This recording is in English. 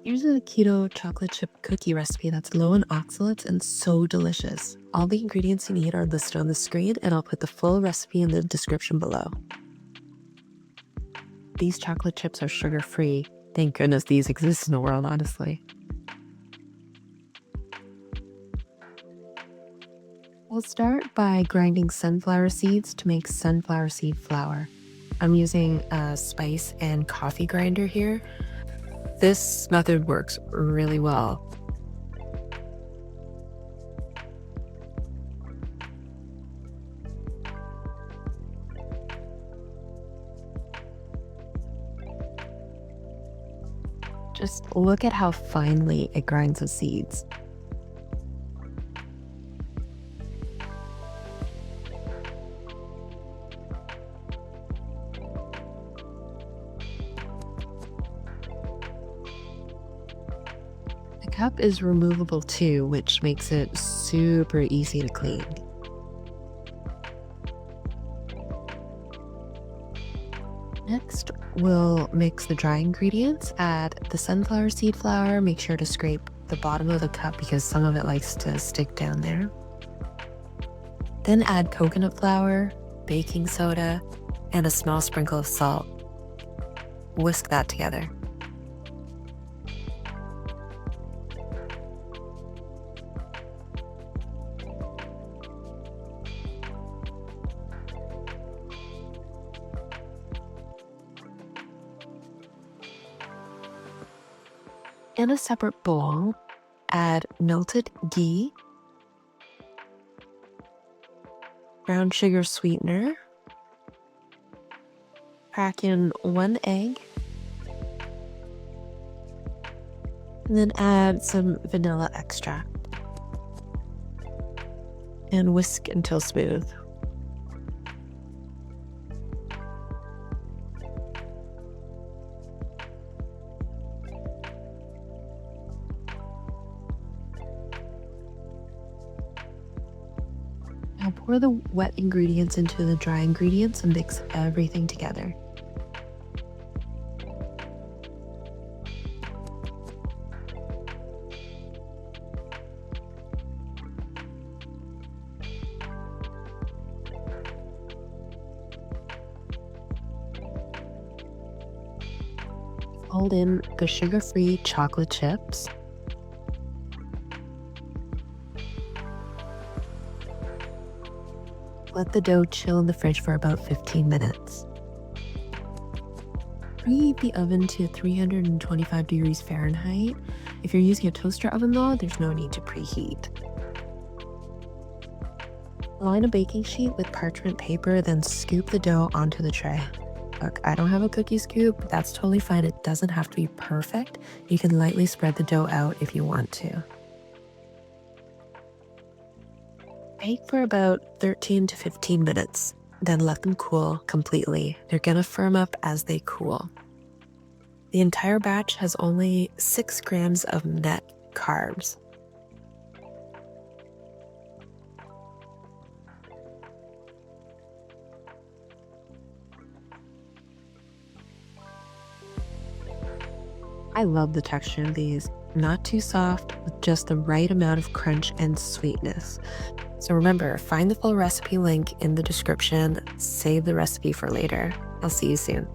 Here's a keto chocolate chip cookie recipe that's low in oxalates and so delicious. All the ingredients you need are listed on the screen, and I'll put the full recipe in the description below. These chocolate chips are sugar-free. Thank goodness these exist in the world, honestly. We'll start by grinding sunflower seeds to make sunflower seed flour. I'm using a spice and coffee grinder here. This method works really well. Just look at how finely it grinds the seeds. The cup is removable too, which makes it super easy to clean. Next, we'll mix the dry ingredients. Add the sunflower seed flour. Make sure to scrape the bottom of the cup because some of it likes to stick down there. Then add coconut flour, baking soda, and a small sprinkle of salt. Whisk that together. In a separate bowl, add melted ghee, brown sugar sweetener, crack in 1 egg, and then add some vanilla extract and whisk until smooth. Now pour the wet ingredients into the dry ingredients and mix everything together. Fold in the sugar-free chocolate chips. Let the dough chill in the fridge for about 15 minutes. Preheat the oven to 325 degrees Fahrenheit. If you're using a toaster oven though, there's no need to preheat. Line a baking sheet with parchment paper, then scoop the dough onto the tray. Look, I don't have a cookie scoop, but that's totally fine. It doesn't have to be perfect. You can lightly spread the dough out if you want to. Bake for about 13 to 15 minutes, then let them cool completely. They're gonna firm up as they cool. The entire batch has only 6 grams of net carbs. I love the texture of these. Not too soft, with just the right amount of crunch and sweetness. So remember, find the full recipe link in the description. Save the recipe for later. I'll see you soon.